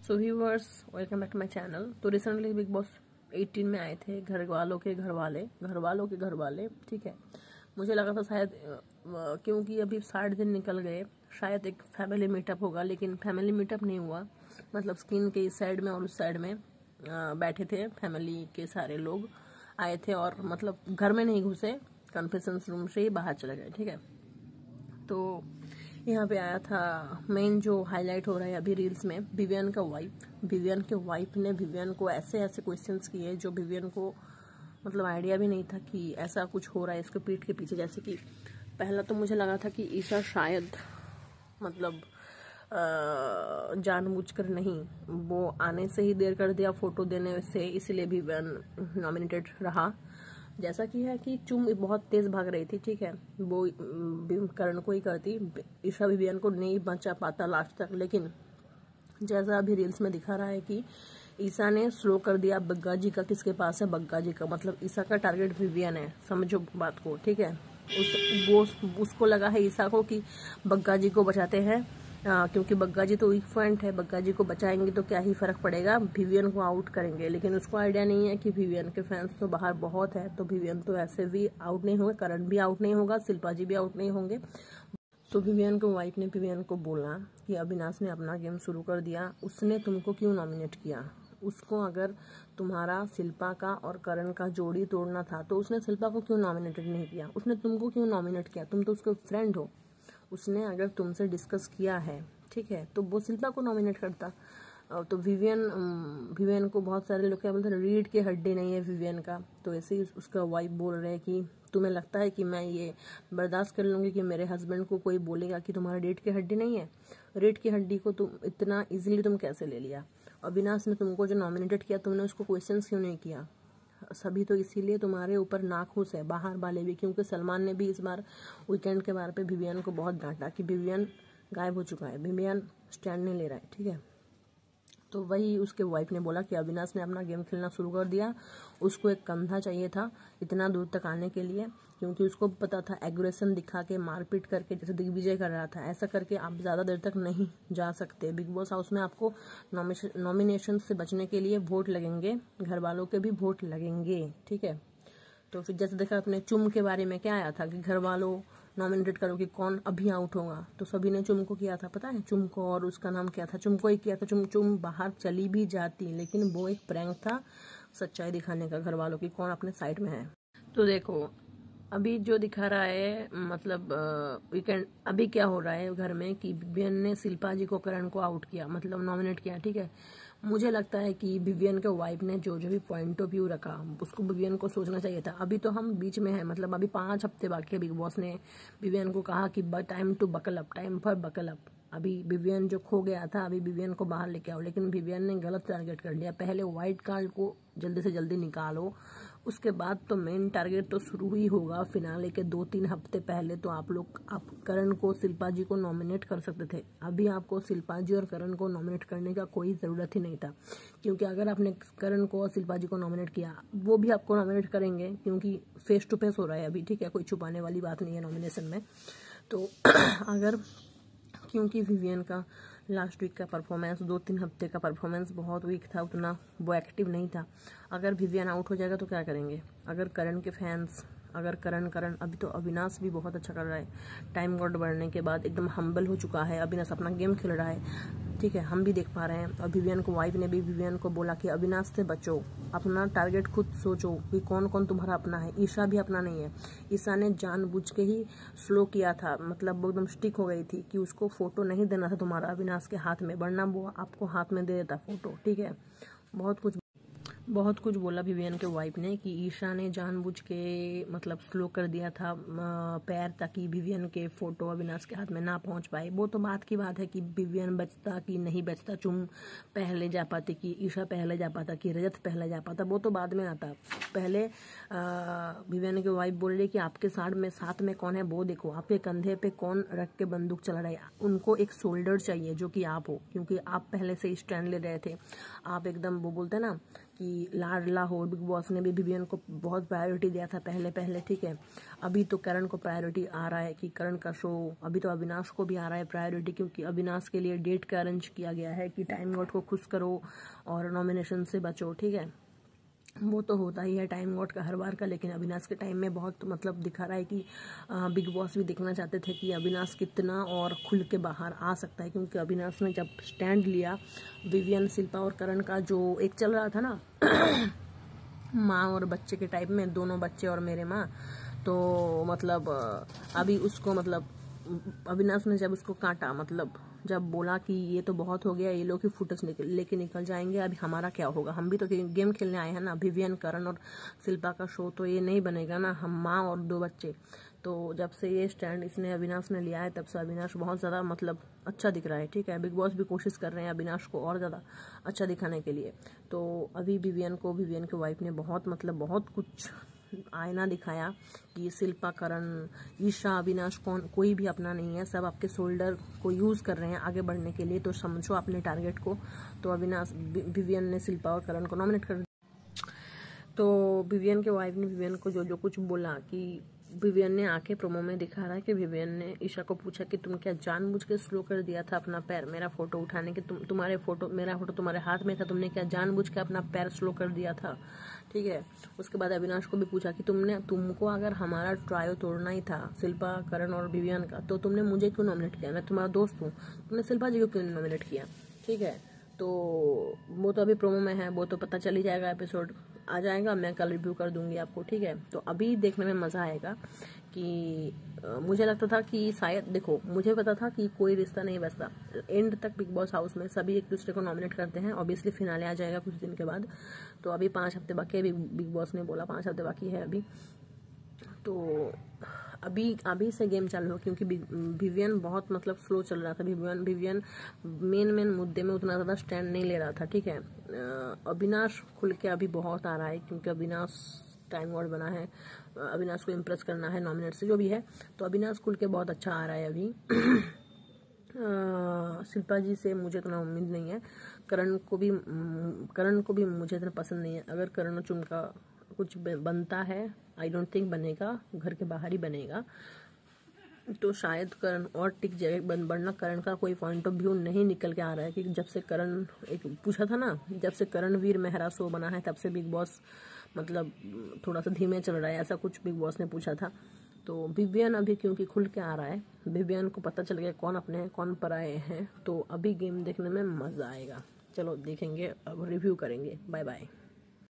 So viewers, welcome back to my channel. तो recently Bigg Boss 18 में आए थे घर वालों के घर वाले, ठीक है। मुझे लगा था शायद क्योंकि अभी 60 दिन निकल गए, शायद एक फैमिली मीटअप होगा, लेकिन फैमिली मीटअप नहीं हुआ। मतलब स्क्रीन के इस साइड में और उस साइड में बैठे थे, फैमिली के सारे लोग आए थे और मतलब घर में नहीं घुसे, कॉन्फ्रेंस रूम से ही बाहर चले गए, ठीक है। तो यहाँ पे आया था मेन जो हाईलाइट हो रहा है अभी रील्स में, विवियन के वाइफ ने विवियन को ऐसे ऐसे क्वेश्चंस किए जो विवियन को मतलब आइडिया भी नहीं था कि ऐसा कुछ हो रहा है इसके पीठ के पीछे। जैसे कि पहला तो मुझे लगा था कि ईशा शायद मतलब जानबूझकर नहीं, वो आने से ही देर कर दिया फोटो देने से, इसलिए विवियन नॉमिनेटेड रहा। जैसा कि है कि चुम बहुत तेज भाग रही थी, ठीक है, वो करण को ही करती, ईशा विवियन को नहीं बचा पाता लास्ट तक। लेकिन जैसा अभी रील्स में दिखा रहा है कि ईशा ने स्लो कर दिया बग्गा जी का। किसके पास है? बग्गा जी का। मतलब ईशा का टारगेट विवियन है, समझो बात को, ठीक है। उसको लगा है ईशा को कि बग्गा जी को बचाते हैं, क्योंकि बग्गा जी तो वीक पॉइंट है, बग्गा जी को बचाएंगे तो क्या ही फर्क पड़ेगा, विवियन को आउट करेंगे। लेकिन उसको आइडिया नहीं है कि विवियन के फैंस तो बाहर बहुत है, तो विवियन तो ऐसे भी आउट नहीं होगा, करण भी आउट नहीं होगा, शिल्पा जी भी आउट नहीं होंगे। तो विवियन को वाइफ ने विवियन को बोला कि अविनाश ने अपना गेम शुरू कर दिया, उसने तुमको क्यों नॉमिनेट किया? उसको अगर तुम्हारा शिल्पा का और करण का जोड़ी तोड़ना था तो उसने शिल्पा को क्यों नॉमिनेटेड नहीं किया? उसने तुमको क्यों नॉमिनेट किया? तुम तो उसके फ्रेंड हो। उसने अगर तुमसे डिस्कस किया है, ठीक है, तो वो शिल्पा को नॉमिनेट करता। तो विवियन को बहुत सारे लोग क्या बोलते हैं, रीढ़ की हड्डी नहीं है विवियन का। तो ऐसे ही उसका वाइफ बोल रहे हैं कि तुम्हें लगता है कि मैं ये बर्दाश्त कर लूंगी कि मेरे हस्बैंड को कोई बोलेगा कि तुम्हारा रीढ़ की हड्डी नहीं है? रीढ़ की हड्डी को तुम इतना इजीली तुम कैसे ले लिया? अविनाश ने तुमको जो नॉमिनेटेड किया, तुमने उसको क्वेश्चंस क्यों नहीं किया? सभी तो इसीलिए तुम्हारे ऊपर नाखुश है, बाहर वाले भी, क्योंकि सलमान ने भी इस बार वीकेंड के बारे पे विवियन को बहुत डांटा कि विवियन गायब हो चुका है, विवियन स्टैंड नहीं ले रहा है, ठीक है। तो वही उसके वाइफ ने बोला कि अविनाश ने अपना गेम खेलना शुरू कर दिया, उसको एक कंधा चाहिए था इतना दूर तक आने के लिए, क्योंकि उसको पता था एग्रेशन दिखा के मारपीट करके जैसे दिग्विजय कर रहा था, ऐसा करके आप ज़्यादा देर तक नहीं जा सकते। बिग बॉस हाउस में आपको नॉमिनेशन से बचने के लिए वोट लगेंगे, घर वालों के भी वोट लगेंगे, ठीक है। तो फिर जैसे देखा अपने चुम के बारे में क्या आया था कि घर वालों नॉमिनेटेड करो कि कौन अभी आउट होगा, तो सभी ने चुम को किया था, पता है चुम को, और उसका नाम क्या था, चुम को ही किया था। चुम बाहर चली भी जाती, लेकिन वो एक प्रैंक था सच्चाई दिखाने का घर वालों की कौन अपने साइड में है। तो देखो अभी जो दिखा रहा है, मतलब वीकेंड अभी क्या हो रहा है घर में कि विवियन ने शिल्पा जी को, करण को आउट किया, मतलब नॉमिनेट किया, ठीक है। मुझे लगता है कि विवियन के वाइफ ने जो जो भी पॉइंट ऑफ व्यू रखा, उसको विवियन को सोचना चाहिए था। अभी तो हम बीच में है, मतलब अभी 5 हफ्ते बाकी है। बिग बॉस ने विवियन को कहा कि time to buckle up, time for buckle up. अभी विवियन जो खो गया था, अभी विवियन को बाहर लेके आओ, लेकिन विवियन ने गलत टारगेट कर लिया। पहले व्हाइट कार्ड को जल्दी से जल्दी निकालो, उसके बाद तो मेन टारगेट तो शुरू ही होगा। फिनाले के 2-3 हफ्ते पहले तो आप करण को, शिल्पा जी को नॉमिनेट कर सकते थे। अभी आपको शिल्पा जी और करण को नॉमिनेट करने का कोई ज़रूरत ही नहीं था, क्योंकि अगर आपने करण को और शिल्पा जी को नॉमिनेट किया, वो भी आपको नॉमिनेट करेंगे, क्योंकि फेस टू फेस हो रहा है अभी, ठीक है, कोई छुपाने वाली बात नहीं है नॉमिनेशन में। तो अगर क्योंकि विवियन का लास्ट वीक का परफॉर्मेंस, 2-3 हफ्ते का परफॉर्मेंस बहुत वीक था, उतना वो एक्टिव नहीं था। अगर विवियन आउट हो जाएगा तो क्या करेंगे? अगर करण के फैंस, अगर करण अभी तो अविनाश भी बहुत अच्छा कर रहा है, टाइम गॉड बढ़ने के बाद एकदम हम्बल हो चुका है, अविनाश अपना गेम खेल रहा है, ठीक है, हम भी देख पा रहे हैं। और विवियन को वाइफ ने भी विवियन को बोला कि अविनाश से बचो, अपना टारगेट खुद सोचो कि कौन कौन तुम्हारा अपना है। ईशा भी अपना नहीं है, ईशा ने जानबूझ के ही स्लो किया था, मतलब वो एकदम स्टिक हो गई थी कि उसको फोटो नहीं देना था तुम्हारा अविनाश के हाथ में, वरना वो आपको हाथ में दे देता फोटो, ठीक है। बहुत कुछ बोला विवियन के वाइफ ने कि ईशा ने जानबूझ के मतलब स्लो कर दिया था पैर, ताकि विवियन के फोटो अविनाश के हाथ में ना पहुंच पाए। वो तो बात की बात है कि विवियन बचता कि नहीं बचता, चुम पहले जा पाती कि ईशा पहले जा पाता कि रजत पहले जा पाता, वो तो बाद में आता। पहले विवियन के वाइफ बोल रही कि आपके साथ में कौन है वो देखो, आपके कंधे पे कौन रख के बंदूक चला रहा है। उनको एक शोल्डर चाहिए जो कि आप हो, क्योंकि आप पहले से स्टैंड ले रहे थे। आप एकदम, वो बोलते हैं ना कि लाडला हो। बिग बॉस ने भी विवियन को बहुत प्रायोरिटी दिया था पहले, ठीक है। अभी तो करण को प्रायोरिटी आ रहा है कि करण का शो, अभी तो अविनाश को भी आ रहा है प्रायोरिटी, क्योंकि अविनाश के लिए डेट का अरेंज किया गया है कि टाइम गॉड को खुश करो और नॉमिनेशन से बचो, ठीक है। वो तो होता ही है टाइम गॉड का हर बार का, लेकिन अविनाश के टाइम में बहुत मतलब दिखा रहा है कि बिग बॉस भी देखना चाहते थे कि अविनाश कितना और खुल के बाहर आ सकता है, क्योंकि अविनाश ने जब स्टैंड लिया विवियन, शिल्पा और करण का जो एक चल रहा था ना माँ और बच्चे के टाइप में, दोनों बच्चे और मेरे माँ, तो मतलब अभी उसको मतलब अविनाश ने जब उसको काटा, मतलब जब बोला कि ये तो बहुत हो गया, ये लोग ही फुटेज लेके निकल जाएंगे, अभी हमारा क्या होगा, हम भी तो गेम खेलने आए हैं ना। विवियन, करण और शिल्पा का शो तो ये नहीं बनेगा ना, हम माँ और 2 बच्चे। तो जब से ये स्टैंड इसने अविनाश ने लिया है, तब से अविनाश बहुत ज़्यादा मतलब अच्छा दिख रहा है, ठीक है। बिग बॉस भी कोशिश कर रहे हैं अविनाश को और ज़्यादा अच्छा दिखाने के लिए। तो अभी विवियन की वाइफ ने बहुत कुछ आईना दिखाया कि शिल्पा, करण, ईशा, अविनाश कोई भी अपना नहीं है, सब आपके शोल्डर को यूज़ कर रहे हैं आगे बढ़ने के लिए, तो समझो अपने टारगेट को। तो विवियन ने शिल्पा और करण को नॉमिनेट कर दिया। तो विवियन के वाइफ ने विवियन को जो कुछ बोला कि विवियन ने आके प्रोमो में दिखा रहा है कि विवियन ने ईशा को पूछा कि तुम क्या जानबूझ के स्लो कर दिया था अपना पैर मेरा फोटो उठाने के, मेरा फोटो तुम्हारे हाथ में था, तुमने क्या जानबूझ के अपना पैर स्लो कर दिया था, ठीक है। उसके बाद अविनाश को भी पूछा कि तुमको अगर हमारा ट्रायो तोड़ना ही था, शिल्पा, करण और विवियन का, तो तुमने मुझे क्यों नॉमिनेट किया, मैं तुम्हारा दोस्त हूँ, तुमने शिल्पा जी को क्यों नॉमिनेट किया, ठीक है। तो वो तो अभी प्रोमो में है, वो तो पता चल ही जाएगा, एपिसोड आ जाएगा, मैं कल रिव्यू कर दूंगी आपको, ठीक है। तो अभी देखने में मज़ा आएगा कि मुझे लगता था कि शायद, देखो मुझे पता था कि कोई रिश्ता नहीं बचता, एंड तक बिग बॉस हाउस में सभी एक दूसरे को नॉमिनेट करते हैं। ऑब्वियसली फिनाले आ जाएगा कुछ दिन के बाद, तो अभी 5 हफ्ते बाकी है, बिग बॉस ने बोला 5 हफ्ते बाकी है अभी। तो अभी से गेम चालू हो, क्योंकि विवियन बहुत मतलब स्लो चल रहा था। विवियन मेन मुद्दे में उतना ज़्यादा स्टैंड नहीं ले रहा था, ठीक है। अविनाश खुल के अभी बहुत आ रहा है, क्योंकि अविनाश टाइम गॉड बना है, अविनाश को इम्प्रेस करना है नॉमिनेट से जो भी है, तो अविनाश खुल के बहुत अच्छा आ रहा है अभी। शिल्पा जी से मुझे इतना उम्मीद नहीं है, करण को भी मुझे इतना पसंद नहीं है। अगर करण और चुम का कुछ बनता है, आई डोंट थिंक बनेगा, घर के बाहर ही बनेगा, तो शायद करण और टिक जाएगा, वरना करण का कोई पॉइंट ऑफ व्यू नहीं निकल के आ रहा है कि जब से करण एक पूछा था ना, जब से करण वीर मेहरा शो बना है तब से बिग बॉस मतलब थोड़ा सा धीमे चल रहा है, ऐसा कुछ बिग बॉस ने पूछा था। तो विवियन अभी क्योंकि खुल के आ रहा है, विवियन को पता चल गया कौन अपने हैं कौन पराए हैं, तो अभी गेम देखने में मज़ा आएगा। चलो देखेंगे, अब रिव्यू करेंगे। Bye bye.